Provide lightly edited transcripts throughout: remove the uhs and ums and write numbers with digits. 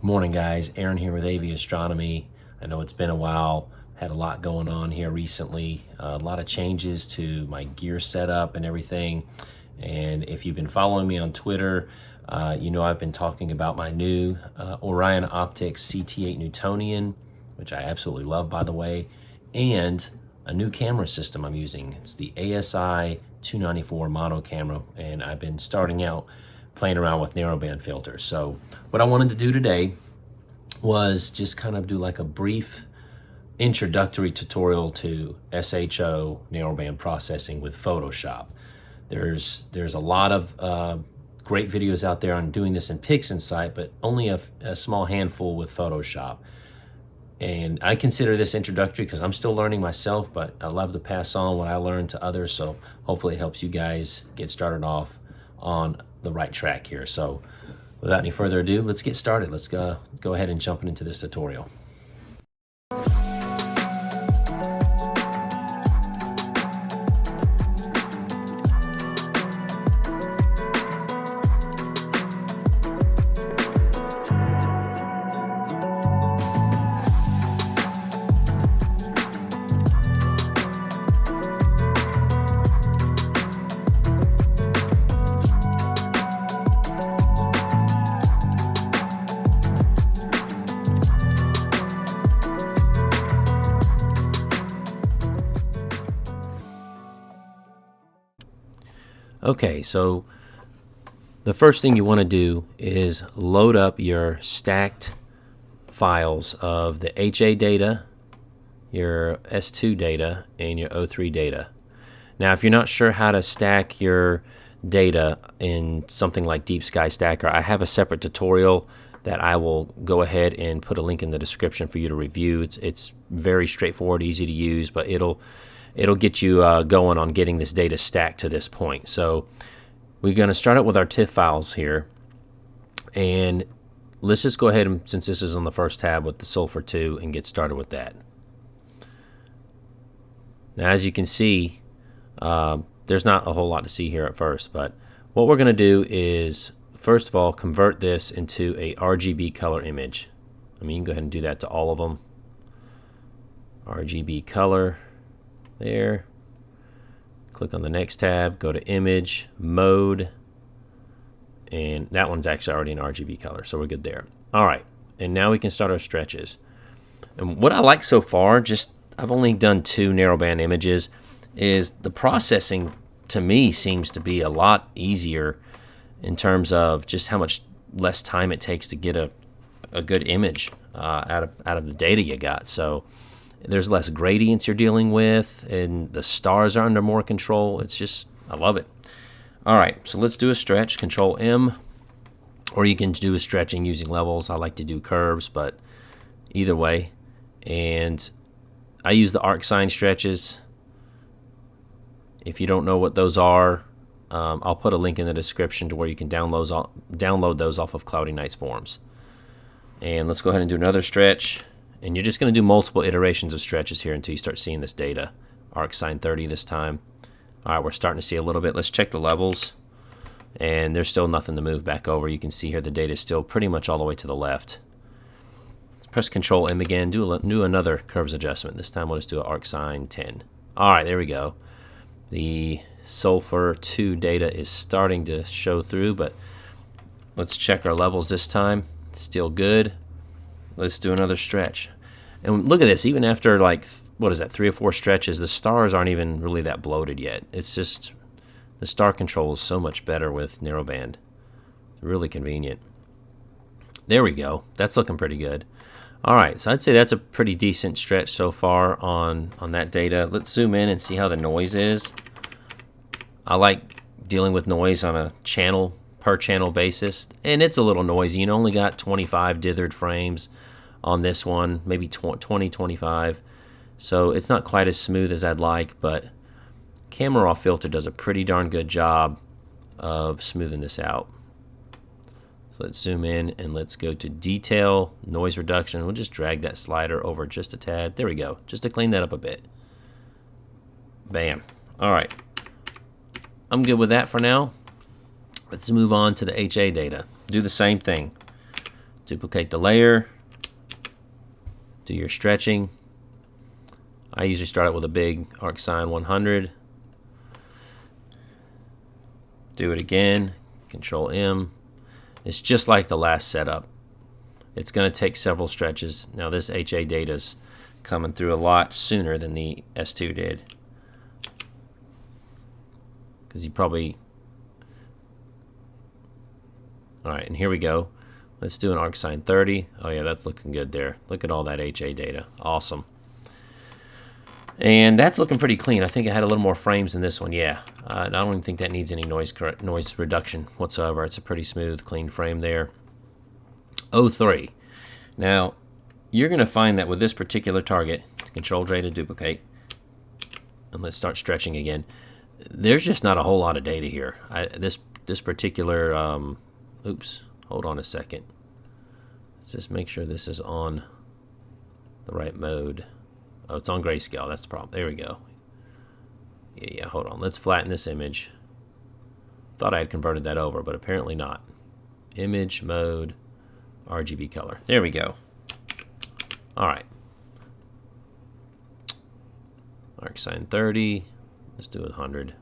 Morning guys, Aaron here with A.V.Astronomy. I know it's been a while, had a lot going on here recently, a lot of changes to my gear setup and everything. And if you've been following me on Twitter, you know I've been talking about my new Orion Optics CT8 Newtonian, which I absolutely love by the way, and a new camera system I'm using. It's the ASI 294 mono camera, and I've been starting out playing around with narrowband filters. So what I wanted to do today was just kind of do like a brief introductory tutorial to SHO narrowband processing with Photoshop. There's a lot of great videos out there on doing this in PixInsight, but only a small handful with Photoshop. And I consider this introductory because I'm still learning myself, but I love to pass on what I learned to others. So hopefully it helps you guys get started off on the right track here. So without any further ado, let's get started. Let's go ahead and jump into this tutorial. Okay, so the first thing you want to do is load up your stacked files of the HA data, your S2 data, and your O3 data. Now, if you're not sure how to stack your data in something like Deep Sky Stacker, I have a separate tutorial that I will go ahead and put a link in the description for you to review. It's very straightforward, easy to use, but it'll get you going on getting this data stacked to this point. So we're going to start out with our TIFF files here, and let's just go ahead and, since this is on the first tab, with the Sulfur 2 and get started with that. Now, as you can see, there's not a whole lot to see here at first, but what we're going to do is, first of all, convert this into a RGB color image. I mean, you can go ahead and do that to all of them. RGB color. There. Click on the next tab, go to image, mode, and that one's actually already in RGB color, so we're good there. Alright, and now we can start our stretches. And what I like so far, I've only done 2 narrowband images, is the processing to me seems to be a lot easier in terms of just how much less time it takes to get a good image out of the data you got. So there's less gradients you're dealing with, and the stars are under more control. It's just, I love it. All right, so let's do a stretch, Control M, or you can do a stretching using levels. I like to do curves, but either way. And I use the arc sine stretches. If you don't know what those are, I'll put a link in the description to where you can download those off of Cloudy Nights forums. And let's go ahead and do another stretch. And you're just going to do multiple iterations of stretches here until you start seeing this data. Arc sine 30 this time. All right, we're starting to see a little bit. Let's check the levels. And there's still nothing to move back over. You can see here the data is still pretty much all the way to the left. Let's press Control M again. Do another curves adjustment. This time we'll just do an arc sine 10. All right, there we go. The Sulfur 2 data is starting to show through, but let's check our levels this time. Still good. Let's do another stretch. And look at this, even after like, what is that, 3 or 4 stretches, the stars aren't even really that bloated yet. It's just, the star control is so much better with narrowband. It's really convenient. There we go. That's looking pretty good. All right, so I'd say that's a pretty decent stretch so far on that data. Let's zoom in and see how the noise is. I like dealing with noise on a per channel basis, and it's a little noisy. You only got 25 dithered frames on this one, maybe 20, 25. So it's not quite as smooth as I'd like, but Camera Raw filter does a pretty darn good job of smoothing this out. So let's zoom in and let's go to detail, noise reduction. We'll just drag that slider over just a tad. There we go, just to clean that up a bit. Bam. All right, I'm good with that for now. Let's move on to the HA data. Do the same thing. Duplicate the layer. Do your stretching. I usually start out with a big arcsine 100. Do it again. Control M. It's just like the last setup. It's going to take several stretches. Now this HA data's coming through a lot sooner than the S2 did. Because you probably... Alright, and here we go. Let's do an arcsine 30. Oh yeah, that's looking good there. Look at all that HA data. Awesome. And that's looking pretty clean. I think it had a little more frames than this one. Yeah, I don't even think that needs any noise reduction whatsoever. It's a pretty smooth, clean frame there. 03. Now, you're going to find that with this particular target, Control J to duplicate, and let's start stretching again. There's just not a whole lot of data here. This particular, oops, hold on a second. Let's just make sure this is on the right mode. Oh, it's on grayscale. That's the problem. There we go. Yeah, hold on. Let's flatten this image. Thought I had converted that over, but apparently not. Image mode, RGB color. There we go. All right. Arcsine 30. Let's do 100.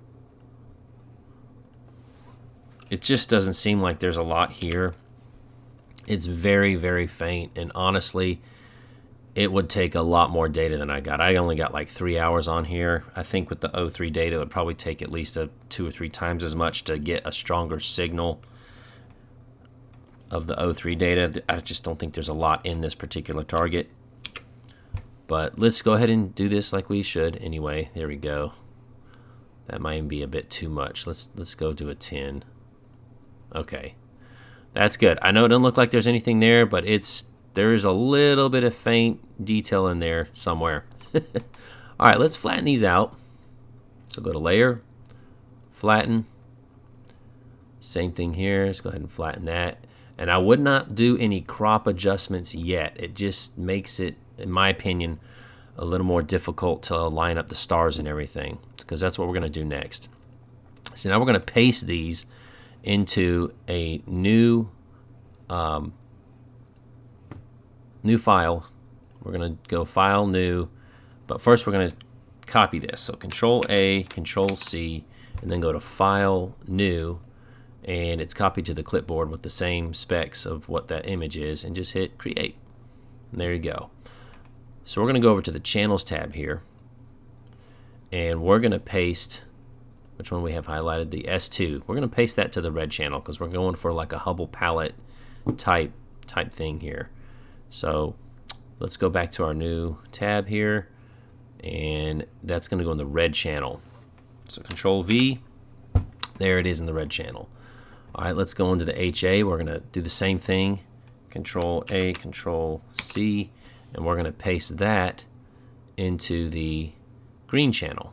It just doesn't seem like there's a lot here. It's very, very faint, and honestly, it would take a lot more data than I got. I only got like 3 hours on here. I think with the 03 data, it would probably take at least 2 or 3 times as much to get a stronger signal of the 03 data. I just don't think there's a lot in this particular target. But let's go ahead and do this like we should anyway. There we go. That might be a bit too much. Let's go do a 10. Okay. That's good. I know it doesn't look like there's anything there, but there is a little bit of faint detail in there somewhere. All right, let's flatten these out. So go to Layer, Flatten. Same thing here. Let's go ahead and flatten that. And I would not do any crop adjustments yet. It just makes it, in my opinion, a little more difficult to line up the stars and everything, because that's what we're going to do next. So now we're going to paste these into a new file. We're going to go File, New, but first we're going to copy this. So Control A, Control C, and then go to File, New, and it's copied to the clipboard with the same specs of what that image is, and just hit Create. And there you go. So we're going to go over to the Channels tab here, and we're going to paste, which one we have highlighted? The S2. We're going to paste that to the red channel because we're going for like a Hubble palette type thing here. So let's go back to our new tab here, and that's going to go in the red channel. So Control V, there it is in the red channel. All right, let's go into the HA. We're going to do the same thing. Control A, Control C, and we're going to paste that into the green channel.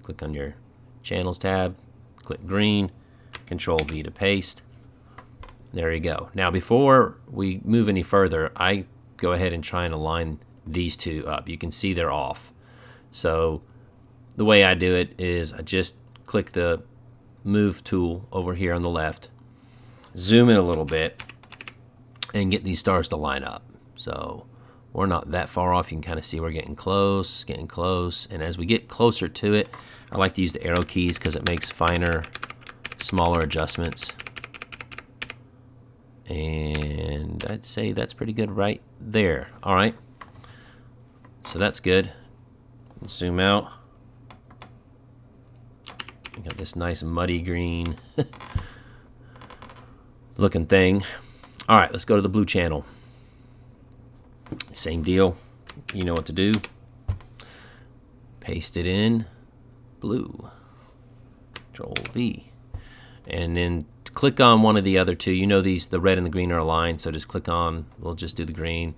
Click on your Channels tab, click green, Control V to paste. There you go. Now before we move any further, I go ahead and try and align these two up. You can see they're off. So the way I do it is I just click the Move tool over here on the left, zoom in a little bit, and get these stars to line up. So we're not that far off. You can kind of see we're getting close, and as we get closer to it, I like to use the arrow keys because it makes finer, smaller adjustments. And I'd say that's pretty good right there. All right, so that's good. Let's zoom out. We got this nice muddy green looking thing. All right, let's go to the blue channel. Same deal. You know what to do. Paste it in blue. Control V. And then click on one of the other two. You know these, the red and the green are aligned, so just click on, we'll just do the green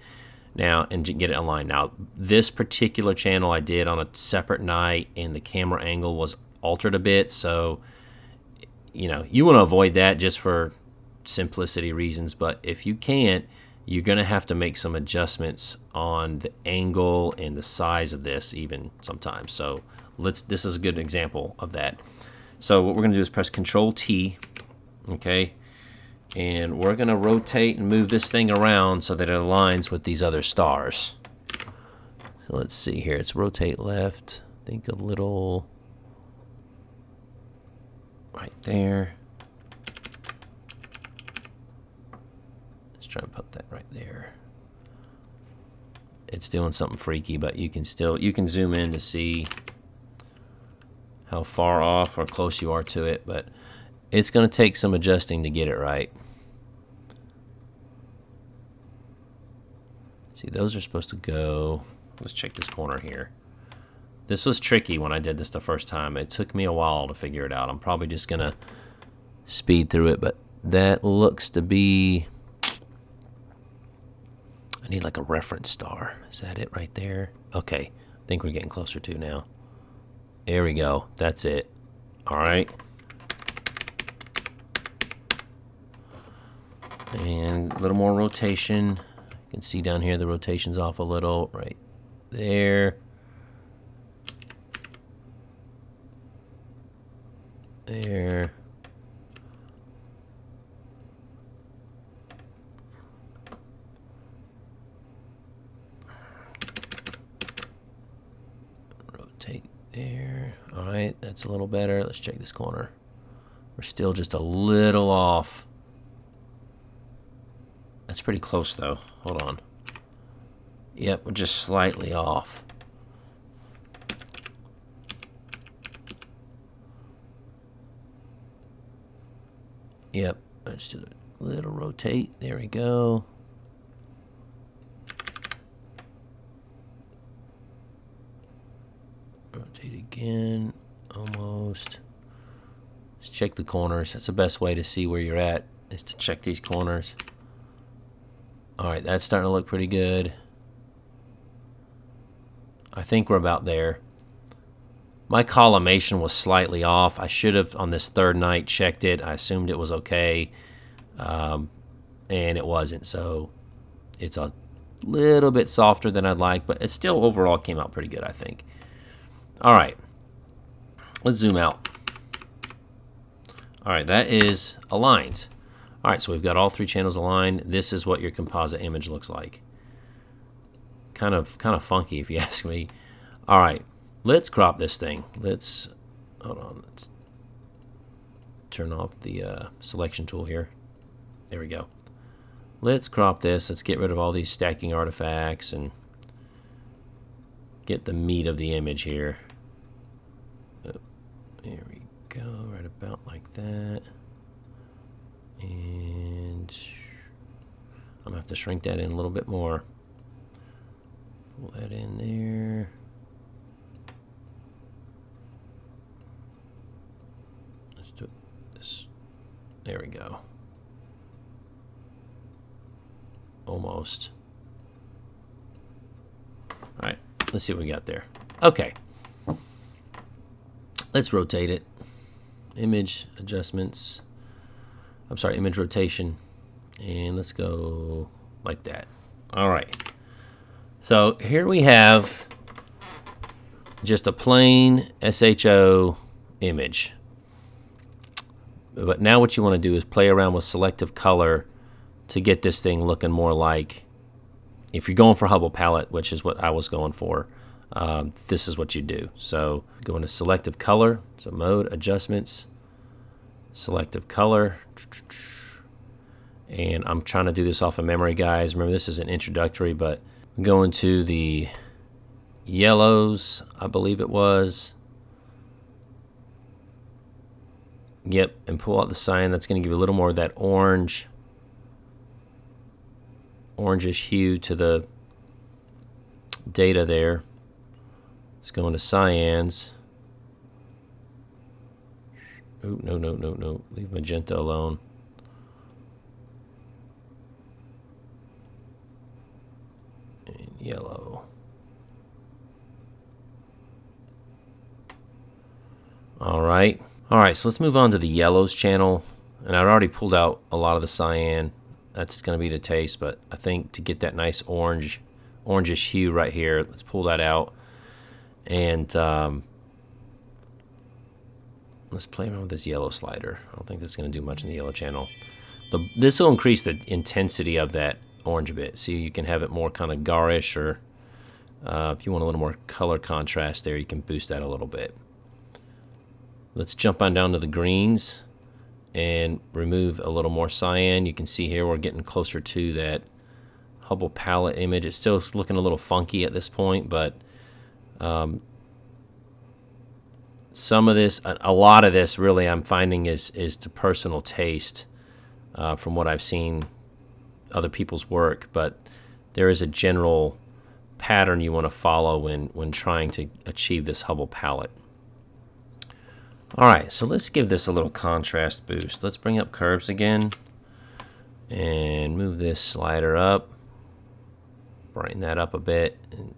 now and get it aligned. Now, this particular channel I did on a separate night, and the camera angle was altered a bit, so you know, you want to avoid that just for simplicity reasons, but if you can't, you're going to have to make some adjustments on the angle and the size of this even sometimes. So this is a good example of that. So what we're going to do is press Control T, okay, And we're going to rotate and move this thing around so that it aligns with these other stars. So let's see here. It's rotate left. I think a little right there. Let's try and put that right there. It's doing something freaky, but you can zoom in to see how far off or close you are to it, but it's going to take some adjusting to get it right. See, those are supposed to go. Let's check this corner here. This was tricky when I did this the first time. It took me a while to figure it out. I'm probably just going to speed through it, but that looks to be... I need like a reference star. Is that it right there? Okay, I think we're getting closer to now. There we go. That's it. All right. And a little more rotation. You can see down here the rotation's off a little right there. There. Rotate there. All right, that's a little better. Let's check this corner. We're still just a little off. That's pretty close though. Hold on. Yep, we're just slightly off. Yep, let's do a little rotate. There we go. Rotate again. Almost. Let's check the corners. That's the best way to see where you're at, is to check these corners. Alright, that's starting to look pretty good. I think we're about there. My collimation was slightly off. I should have, on this third night, checked it. I assumed it was okay, and it wasn't. So it's a little bit softer than I'd like, but it still overall came out pretty good, I think. All right, let's zoom out. All right, that is aligned. All right, so we've got all three channels aligned. This is what your composite image looks like. Kind of funky, if you ask me. All right. Let's crop this thing. Let's, hold on, let's turn off the selection tool here. There we go. Let's crop this. Let's get rid of all these stacking artifacts and get the meat of the image here. Oh, there we go, right about like that. And I'm gonna have to shrink that in a little bit more. Pull that in there. There we go. Almost. All right, let's see what we got there. Okay. Let's rotate it. Image adjustments. I'm sorry, image rotation. And let's go like that. All right. So here we have just a plain SHO image. But now what you want to do is play around with selective color to get this thing looking more like, if you're going for Hubble palette, which is what I was going for, this is what you do. So go into selective color, so mode, adjustments, selective color. And I'm trying to do this off of memory, guys. Remember, this is an introductory, but go into the yellows, I believe it was. Yep, and pull out the cyan. That's going to give you a little more of that orangish hue to the data there. Let's go into cyans. Oh, no. Leave magenta alone. And yellow. All right. All right, so let's move on to the yellows channel. And I've already pulled out a lot of the cyan. That's going to be to taste, but I think to get that nice orangish hue right here, let's pull that out. And let's play around with this yellow slider. I don't think that's going to do much in the yellow channel. This will increase the intensity of that orange a bit. See, you can have it more kind of garish, or if you want a little more color contrast there, you can boost that a little bit. Let's jump on down to the greens and remove a little more cyan. You can see here we're getting closer to that Hubble palette image. It's still looking a little funky at this point, but some of this, a lot of this really I'm finding is to personal taste from what I've seen other people's work, but there is a general pattern you want to follow when trying to achieve this Hubble palette. All right, so let's give this a little contrast boost. Let's bring up curves again and move this slider up, brighten that up a bit, and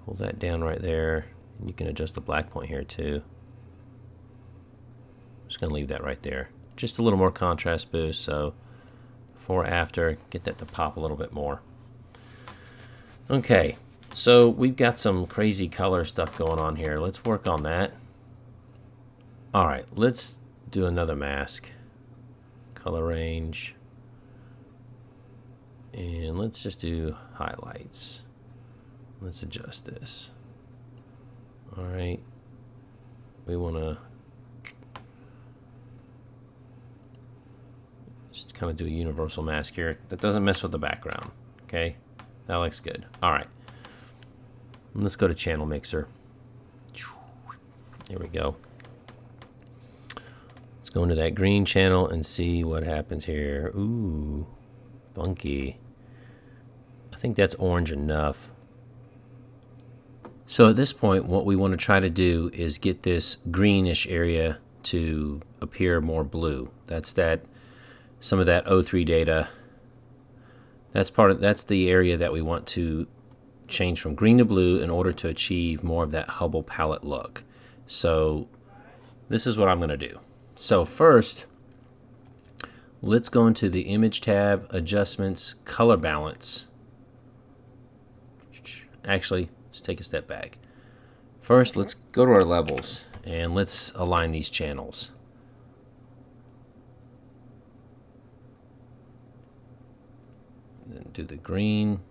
pull that down right there. You can adjust the black point here too. Just gonna leave that right there. Just a little more contrast boost, so before, after, get that to pop a little bit more. Okay, so we've got some crazy color stuff going on here. Let's work on that. All right, let's do another mask. Color range. And let's just do highlights. Let's adjust this. All right, we want to just kind of do a universal mask here that doesn't mess with the background. Okay, that looks good. All right, let's go to channel mixer. Here we go. Let's go into that green channel and see what happens here. Ooh, funky. I think that's orange enough. So at this point, what we want to try to do is get this greenish area to appear more blue. That's some of that O3 data. That's the area that we want to change from green to blue in order to achieve more of that Hubble palette look. So this is what I'm going to do. So first, let's go into the Image tab, Adjustments, Color Balance. Actually, let's take a step back. First, let's go to our levels and let's align these channels. Then do the green.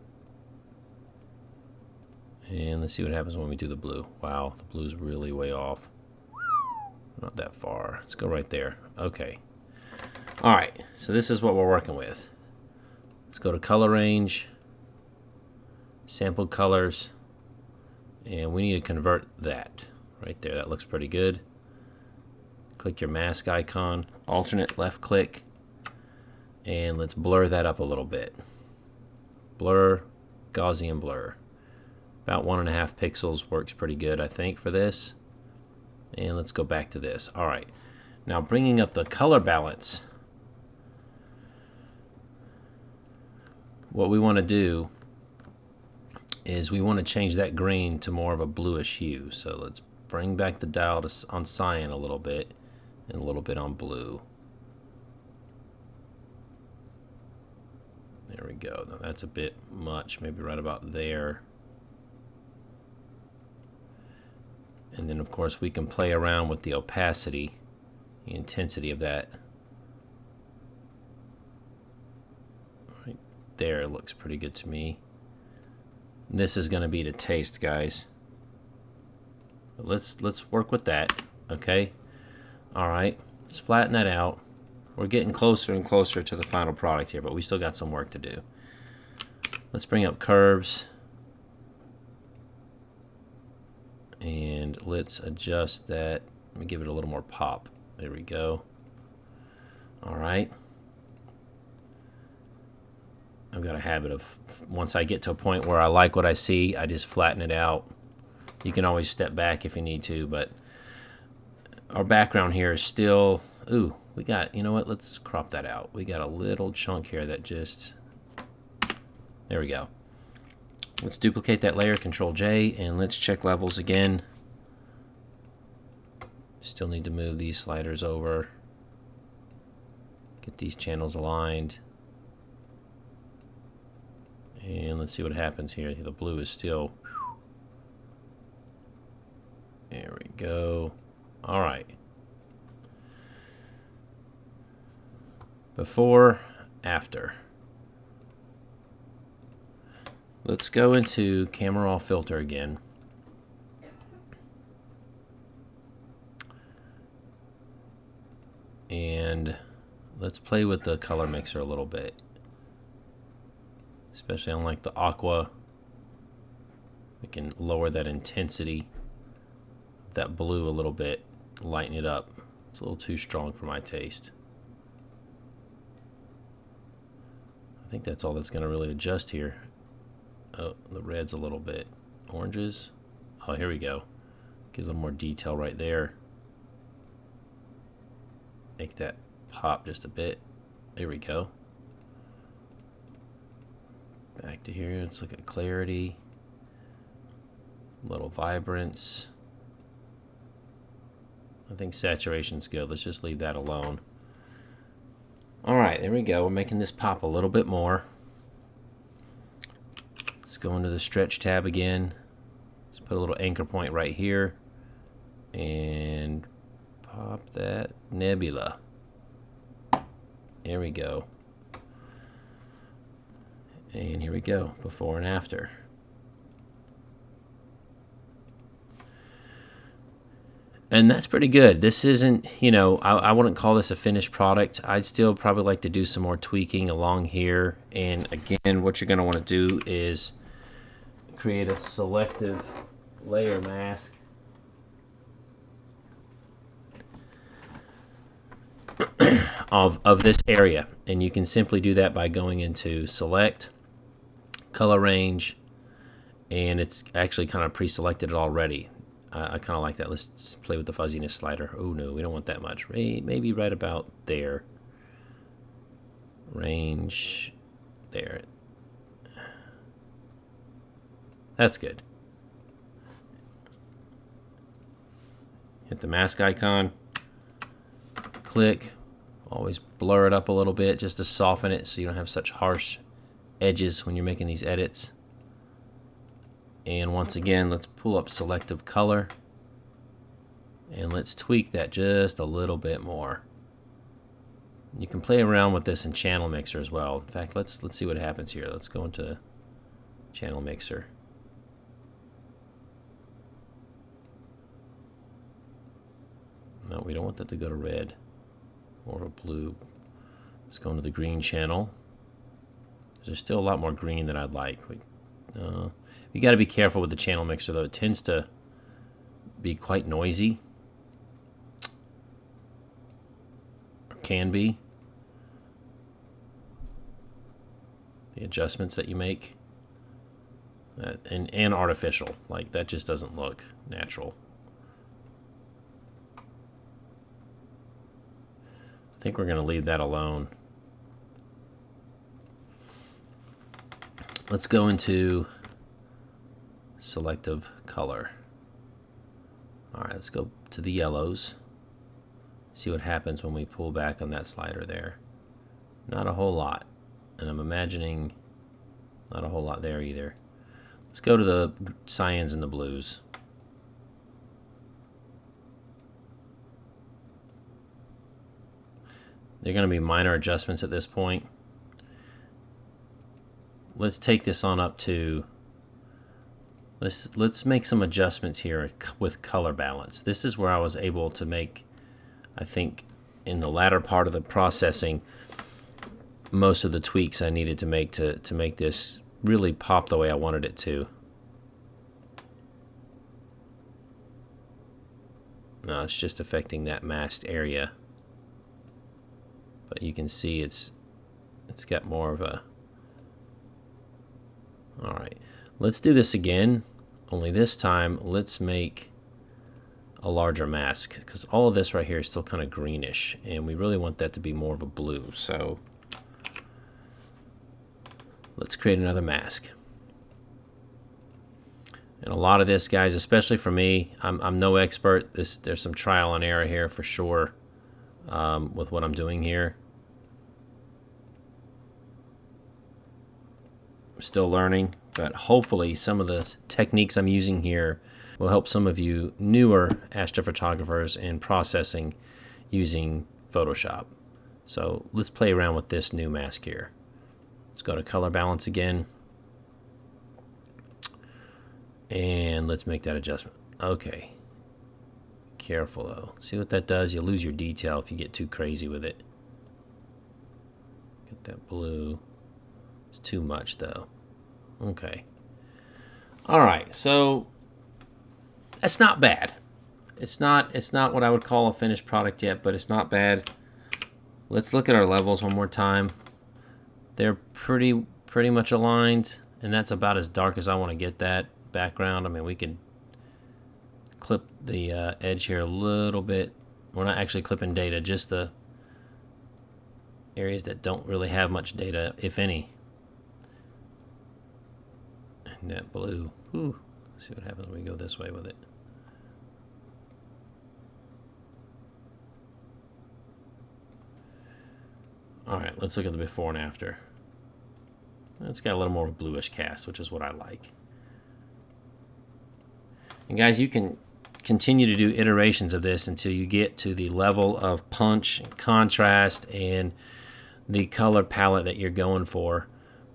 And let's see what happens when we do the blue. Wow, the blue's really way off. Not that far. Let's go right there. Okay. All right, so this is what we're working with. Let's go to color range, sample colors, and we need to convert that right there. That looks pretty good. Click your mask icon, alternate left click, and let's blur that up a little bit. Blur, Gaussian blur. About 1.5 pixels works pretty good, I think, for this. And let's go back to this. All right, now bringing up the color balance. What we want to do is we want to change that green to more of a bluish hue. So let's bring back the dial on cyan a little bit and a little bit on blue. There we go. Now that's a bit much, maybe right about there. And then of course we can play around with the opacity, the intensity of that. Right there looks pretty good to me. This is going to be to taste, guys. But let's work with that, okay? All right, let's flatten that out. We're getting closer and closer to the final product here, but we still got some work to do. Let's bring up curves. And let's adjust that. Let me give it a little more pop. There we go. All right. I've got a habit of, once I get to a point where I like what I see, I just flatten it out. You can always step back if you need to, but our background here is still, ooh, we got, you know what, let's crop that out. We got a little chunk here that just, there we go. Let's duplicate that layer, Control J, and let's check levels again. Still need to move these sliders over. Get these channels aligned. And let's see what happens here. The blue is still, there we go. All right. Before, after. Let's go into camera raw filter again. And let's play with the color mixer a little bit. Especially on like the aqua. We can lower that intensity of that blue a little bit, lighten it up. It's a little too strong for my taste. I think that's all that's going to really adjust here. Oh, the red's a little bit. Oranges. Oh, here we go. Get a little more detail right there. Make that pop just a bit. There we go. Back to here. Let's look at clarity. A little vibrance. I think saturation's good. Let's just leave that alone. Alright, there we go. We're making this pop a little bit more. Let's go into the stretch tab again. Let's put a little anchor point right here. And pop that nebula. There we go. And here we go, before and after. And that's pretty good. This isn't, you know, I wouldn't call this a finished product. I'd still probably like to do some more tweaking along here. And again, what you're going to want to do is create a selective layer mask. of this area. And you can simply do that by going into Select, Color Range, and it's actually kind of pre-selected it already. I kind of like that. Let's play with the fuzziness slider. Oh no, we don't want that much. Maybe right about there. Range there. That's good. Hit the mask icon. Click. Always blur it up a little bit just to soften it so you don't have such harsh edges when you're making these edits. And once again, let's pull up selective color and let's tweak that just a little bit more. You can play around with this in Channel Mixer as well. In fact, let's see what happens here. Let's go into Channel Mixer. No, we don't want that to go to red or a blue. Let's go into the green channel. There's still a lot more green than I'd like. You got to be careful with the channel mixer though. It tends to be quite noisy. Or can be. The adjustments that you make. And artificial. Like that just doesn't look natural. I think we're going to leave that alone. Let's go into selective color. Alright, let's go to the yellows. See what happens when we pull back on that slider there. Not a whole lot. And I'm imagining not a whole lot there either. Let's go to the cyans and the blues. They're going to be minor adjustments at this point. Let's take this on up to, let's make some adjustments here with color balance. This is where I was able to make, I think, in the latter part of the processing, most of the tweaks I needed to make to make this really pop the way I wanted it to. No, it's just affecting that masked area. But you can see it's got more of a... Alright, let's do this again, only this time let's make a larger mask, because all of this right here is still kind of greenish, and we really want that to be more of a blue. So let's create another mask. And a lot of this, guys, especially for me, I'm no expert. There's some trial and error here for sure with what I'm doing here. I'm still learning, but hopefully some of the techniques I'm using here will help some of you newer astrophotographers in processing using Photoshop. So let's play around with this new mask here. Let's go to color balance again. And let's make that adjustment. Okay. Careful though. See what that does? You lose your detail if you get too crazy with it. Get that blue. It's too much though. Okay. Alright, so that's not bad. It's not what I would call a finished product yet, but it's not bad. Let's look at our levels one more time. They're pretty much aligned, and that's about as dark as I want to get that background. I mean, we could clip the edge here a little bit. We're not actually clipping data, just the areas that don't really have much data, if any. And that blue. Ooh, see what happens when we go this way with it. All right, let's look at the before and after. It's got a little more of a bluish cast, which is what I like. And guys, you can continue to do iterations of this until you get to the level of punch and contrast and the color palette that you're going for.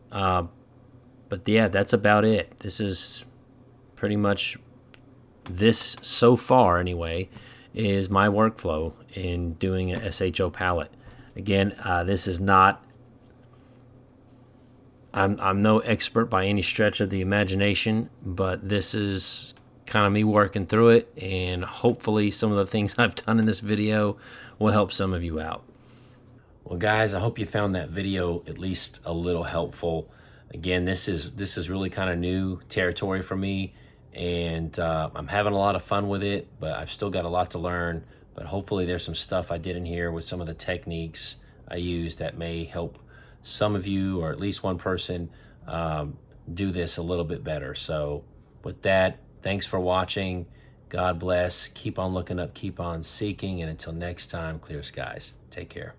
But yeah, that's about it. This is pretty much, this so far anyway, is my workflow in doing a SHO palette. Again, this is not, I'm no expert by any stretch of the imagination, but this is kind of me working through it, and hopefully some of the things I've done in this video will help some of you out. Well guys, I hope you found that video at least a little helpful. Again, this is really kind of new territory for me, and I'm having a lot of fun with it, but I've still got a lot to learn. But hopefully there's some stuff I did in here with some of the techniques I use that may help some of you, or at least one person, do this a little bit better. So with that, thanks for watching. God bless. Keep on looking up, keep on seeking, and until next time, clear skies. Take care.